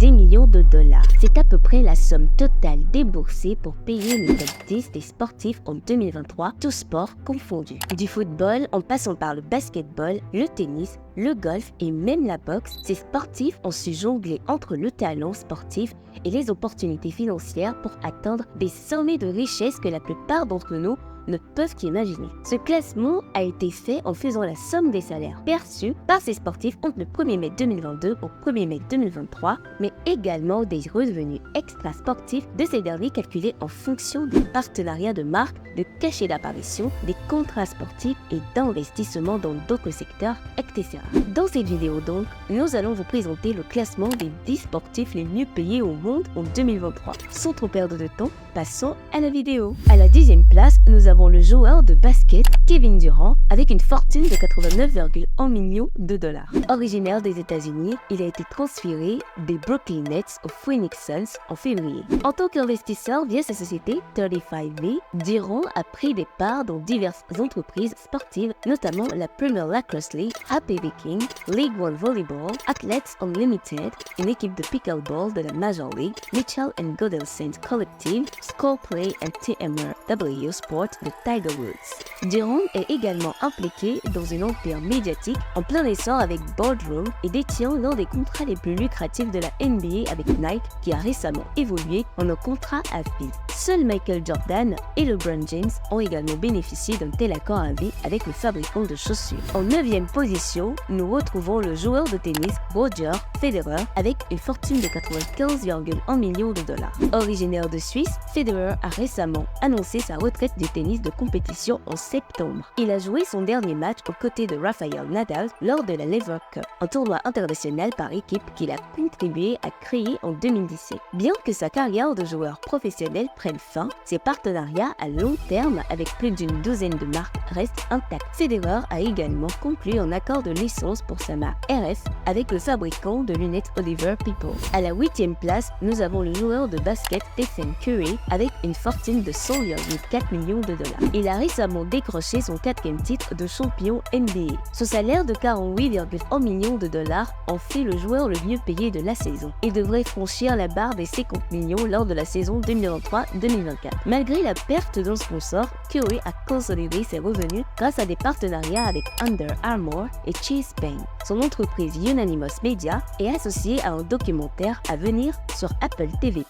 10 millions de dollars. C'est à peu près la somme totale déboursée pour payer le top 10 des sportifs en 2023, tous sports confondus. Du football en passant par le basketball, le tennis, le golf et même la boxe, ces sportifs ont su jongler entre le talent sportif et les opportunités financières pour atteindre des sommets de richesse que la plupart d'entre nous ne peuvent qu'imaginer. Ce classement a été fait en faisant la somme des salaires perçus par ces sportifs entre le 1er mai 2022 au 1er mai 2023, mais également des revenus extra-sportifs de ces derniers calculés en fonction des partenariats de marque, de cachets d'apparition, des contrats sportifs et d'investissements dans d'autres secteurs, etc. Dans cette vidéo donc, nous allons vous présenter le classement des 10 sportifs les mieux payés au monde en 2023. Sans trop perdre de temps, passons à la vidéo. À la 10e place, nous avons le joueur de basket Kevin Durant avec une fortune de 89,1 millions de dollars. Originaire des États-Unis, il a été transféré des Brooklyn Nets aux Phoenix Suns en février. En tant qu'investisseur via sa société 35V, Durant a pris des parts dans diverses entreprises sportives, notamment la Premier Lacrosse League, APV King, League One Volleyball, Athletes Unlimited, une équipe de pickleball de la Major League, Mitchell & Goodell-Saint Collective, Skullplay and TMRW Sport de Tiger Woods. Durant est également impliqué dans une empire médiatique en plein essor avec Boardroom et détient l'un des contrats les plus lucratifs de la NBA avec Nike qui a récemment évolué en un contrat à vie. Seuls Michael Jordan et LeBron James ont également bénéficié d'un tel accord à vie avec le fabricant de chaussures. En 9e position, nous retrouvons le joueur de tennis Roger Federer avec une fortune de 95,1 millions de dollars. Originaire de Suisse, Federer a récemment annoncé sa retraite du tennis de compétition en septembre. Il a joué son dernier match aux côtés de Rafael Nadal lors de la Lever Cup, un tournoi international par équipe qu'il a contribué à créer en 2017. Bien que sa carrière de joueur professionnel prenne fin, ses partenariats à long terme avec plus d'une douzaine de marques restent intacts. Federer a également conclu un accord de licence pour sa marque RF avec le fabricant de lunettes Oliver People. À la 8e place, nous avons le joueur de basket Stephen Curry avec une fortune de 100,4 millions de dollars. Il a récemment décroché son 4e titre de champion NBA. Son salaire de 48,1 millions de dollars en fait le joueur le mieux payé de la saison. Il devrait franchir la barre des 50 millions lors de la saison 2023-2024. Malgré la perte d'un sponsor, Curry a consolidé ses revenus grâce à des partenariats avec Under Armour et Chase Bank. Son entreprise Unanimous Media est associée à un documentaire à venir sur Apple TV+,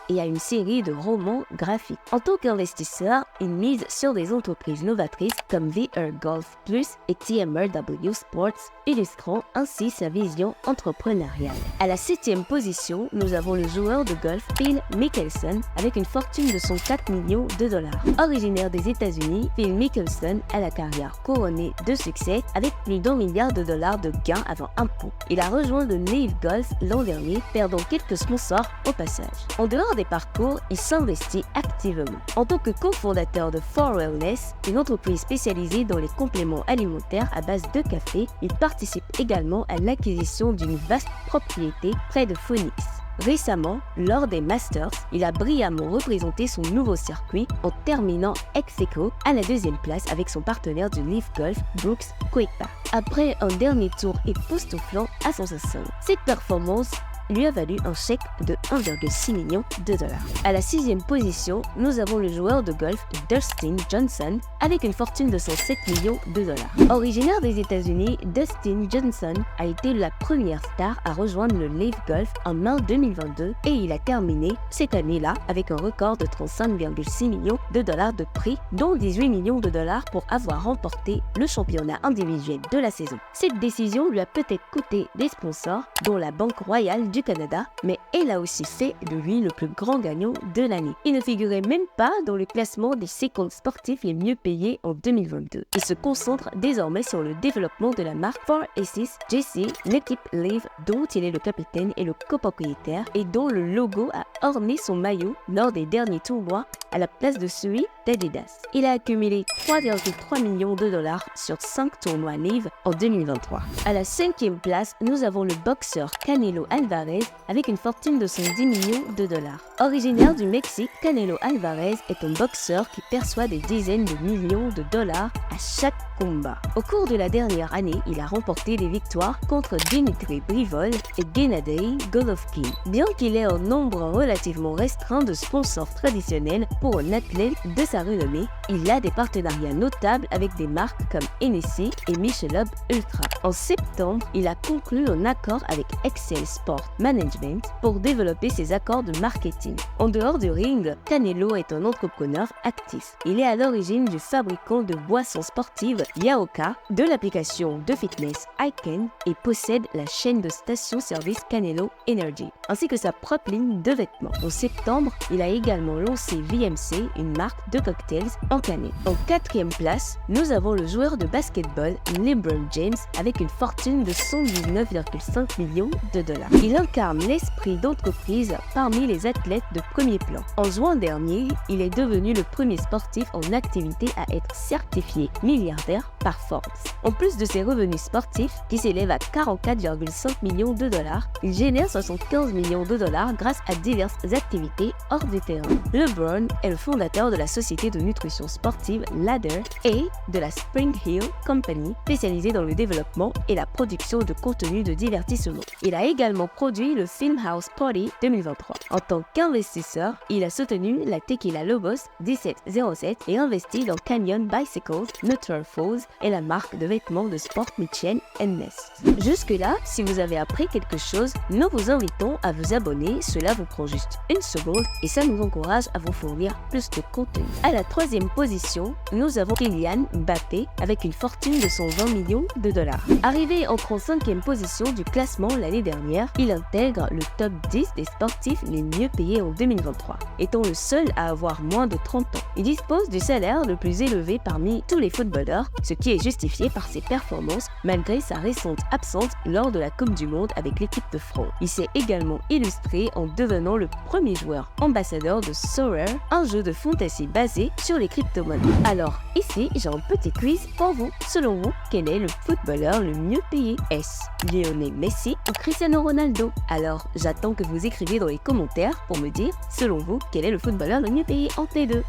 et à une série de romans graphiques. En tant qu'investisseur, il mise sur des entreprises novatrices comme VR Golf Plus et TMRW Sports, illustrant ainsi sa vision entrepreneuriale. À la 7e position, nous avons le joueur de golf Phil Mickelson avec une fortune de 104 millions de dollars. Originaire des États-Unis, Phil Mickelson a la carrière couronnée de succès avec plus d'1 milliard de dollars de gains avant impôt. Il a rejoint le Live Golf l'an dernier, perdant quelques sponsors au passage. En dehors des parcours, il s'investit activement. En tant que cofondateur de 4Wellness, une entreprise spécialisée dans les compléments alimentaires à base de café, il participe également à l'acquisition d'une vaste propriété près de Phoenix. Récemment, lors des Masters, il a brillamment représenté son nouveau circuit en terminant ex-aequo à la 2e place avec son partenaire du Live Golf, Brooks Koepka. Après un dernier tour époustouflant à son sasson. Cette performance lui a valu un chèque de 1,6 million de dollars. À la 6e position, nous avons le joueur de golf Dustin Johnson avec une fortune de 107 millions de dollars. Originaire des États-Unis, Dustin Johnson a été la première star à rejoindre le Live Golf en mai 2022 et il a terminé cette année-là avec un record de 35,6 millions de dollars de prix, dont 18 millions de dollars pour avoir remporté le championnat individuel de la saison. Cette décision lui a peut-être coûté des sponsors, dont la Banque Royale du Canada, mais elle a aussi fait de lui le plus grand gagnant de l'année. Il ne figurait même pas dans le classement des 50 sportifs les mieux payés en 2022. Il se concentre désormais sur le développement de la marque 4Aces JC, l'équipe Live dont il est le capitaine et le copropriétaire et dont le logo a orné son maillot lors des derniers tournois à la place de celui d'Adidas. Il a accumulé 3,3 millions de dollars sur 5 tournois live en 2023. À la 5e place, nous avons le boxeur Canelo Alvarez avec une fortune de 110 millions de dollars. Originaire du Mexique, Canelo Alvarez est un boxeur qui perçoit des dizaines de millions de dollars à chaque combat. Au cours de la dernière année, il a remporté des victoires contre Dimitri Bivol et Gennady Golovkin. Bien qu'il ait un nombre relativement restreint de sponsors traditionnels pour un athlète de sa renommée, il a des partenariats notables avec des marques comme Hennessy et Michelob Ultra. En septembre, il a conclu un accord avec Excel Sport Management pour développer ses accords de marketing. En dehors du ring, Canelo est un entrepreneur actif. Il est à l'origine du fabricant de boissons sportives Yaoka, de l'application de fitness Iken et possède la chaîne de stations-service Canelo Energy, ainsi que sa propre ligne de vêtements. En septembre, il a également lancé VMC, une marque de cocktails en canette. En 4e place, nous avons le joueur de basketball LeBron James avec une fortune de 119,5 millions de dollars. Il incarne l'esprit d'entreprise parmi les athlètes de premier plan. En juin dernier, il est devenu le premier sportif en activité à être certifié milliardaire par Forbes. En plus de ses revenus sportifs, qui s'élèvent à 44,5 millions de dollars, il génère 75 millions de dollars grâce à diverses activités hors du terrain. LeBron est le fondateur de la société de nutrition sportive Ladder et de la Spring Hill Company, spécialisée dans le développement et la production de contenu de divertissement. Il a également produit le film House Party 2023. En tant qu'investisseur, il a soutenu la Tequila Lobos 1707 et investi dans Canyon Bicycles, Neutral Falls et la marque de vêtements de sport Mitchell & Ness. Jusque-là, si vous avez appris quelque chose, nous vous invitons à vous abonner, cela vous prend juste une seconde et ça nous encourage à vous fournir plus de contenu. À la 3e position, nous avons Kylian Mbappé avec une fortune de 120 millions de dollars. Arrivé en 35e position du classement l'année dernière, il intègre le top 10 des sportifs les mieux payés en 2023, étant le seul à avoir moins de 30 ans. Il dispose du salaire le plus élevé parmi tous les footballeurs, ce qui est justifié par ses performances malgré sa récente absence lors de la Coupe du Monde avec l'équipe de France. Il s'est également illustré en devenant le premier joueur ambassadeur de Sorare, un jeu de fantasy basé sur les crypto-monnaies. Alors, ici, j'ai un petit quiz pour vous. Selon vous, quel est le footballeur le mieux payé? Est-ce Lionel Messi ou Cristiano Ronaldo? Alors, j'attends que vous écriviez dans les commentaires pour me dire, selon vous, quel est le footballeur le mieux payé entre les deux.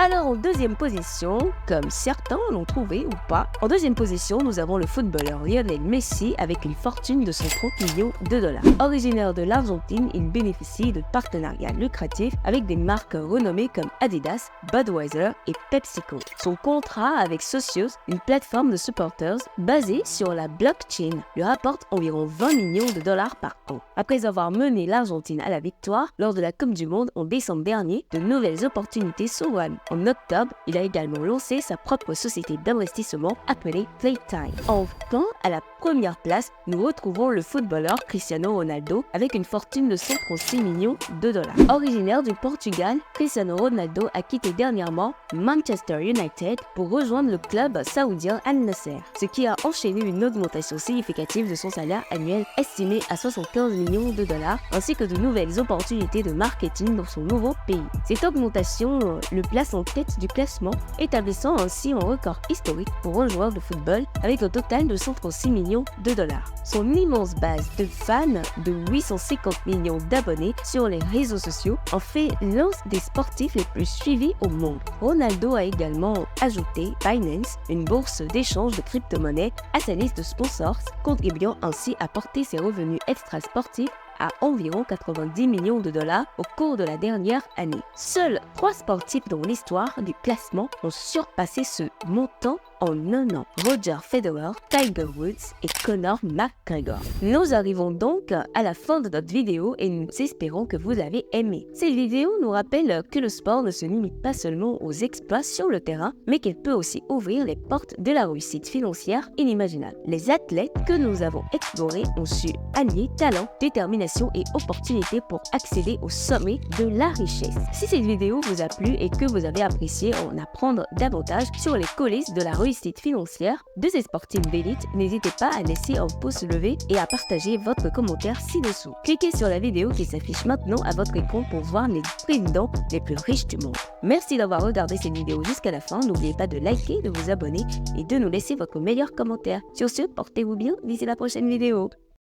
Alors en 2e position, comme certains l'ont trouvé ou pas, en 2e position, nous avons le footballeur Lionel Messi avec une fortune de 130 millions de dollars. Originaire de l'Argentine, il bénéficie de partenariats lucratifs avec des marques renommées comme Adidas, Budweiser et PepsiCo. Son contrat avec Socios, une plateforme de supporters basée sur la blockchain, lui rapporte environ 20 millions de dollars par an. Après avoir mené l'Argentine à la victoire lors de la Coupe du Monde en décembre dernier, de nouvelles opportunités s'ouvrent. En octobre, il a également lancé sa propre société d'investissement appelée Playtime. Enfin, à la première place, nous retrouvons le footballeur Cristiano Ronaldo avec une fortune de 136 millions de dollars. Originaire du Portugal, Cristiano Ronaldo a quitté dernièrement Manchester United pour rejoindre le club saoudien Al Nassr, ce qui a enchaîné une augmentation significative de son salaire annuel estimé à 75 millions de dollars, ainsi que de nouvelles opportunités de marketing dans son nouveau pays. Cette augmentation le place en tête du classement, établissant ainsi un record historique pour un joueur de football avec un total de 136 millions de dollars. Son immense base de fans de 850 millions d'abonnés sur les réseaux sociaux en fait l'un des sportifs les plus suivis au monde. Ronaldo a également ajouté Binance, une bourse d'échange de crypto-monnaies, à sa liste de sponsors, contribuant ainsi à porter ses revenus extra-sportifs à environ 90 millions de dollars au cours de la dernière année. Seuls 3 sportifs dans l'histoire du classement ont surpassé ce montant en un an: Roger Federer, Tiger Woods et Conor McGregor. Nous arrivons donc à la fin de notre vidéo et nous espérons que vous avez aimé. Cette vidéo nous rappelle que le sport ne se limite pas seulement aux exploits sur le terrain, mais qu'il peut aussi ouvrir les portes de la réussite financière inimaginable. Les athlètes que nous avons explorés ont su allier talent, détermination et opportunité pour accéder au sommet de la richesse. Si cette vidéo vous a plu et que vous avez apprécié en apprendre davantage sur les coulisses de la réussite réussite financière de ces sportifs d'élite, n'hésitez pas à laisser un pouce levé et à partager votre commentaire ci-dessous. Cliquez sur la vidéo qui s'affiche maintenant à votre écran pour voir les présidents les plus riches du monde. Merci d'avoir regardé cette vidéo jusqu'à la fin. N'oubliez pas de liker, de vous abonner et de nous laisser votre meilleur commentaire. Sur ce, portez-vous bien d'ici la prochaine vidéo.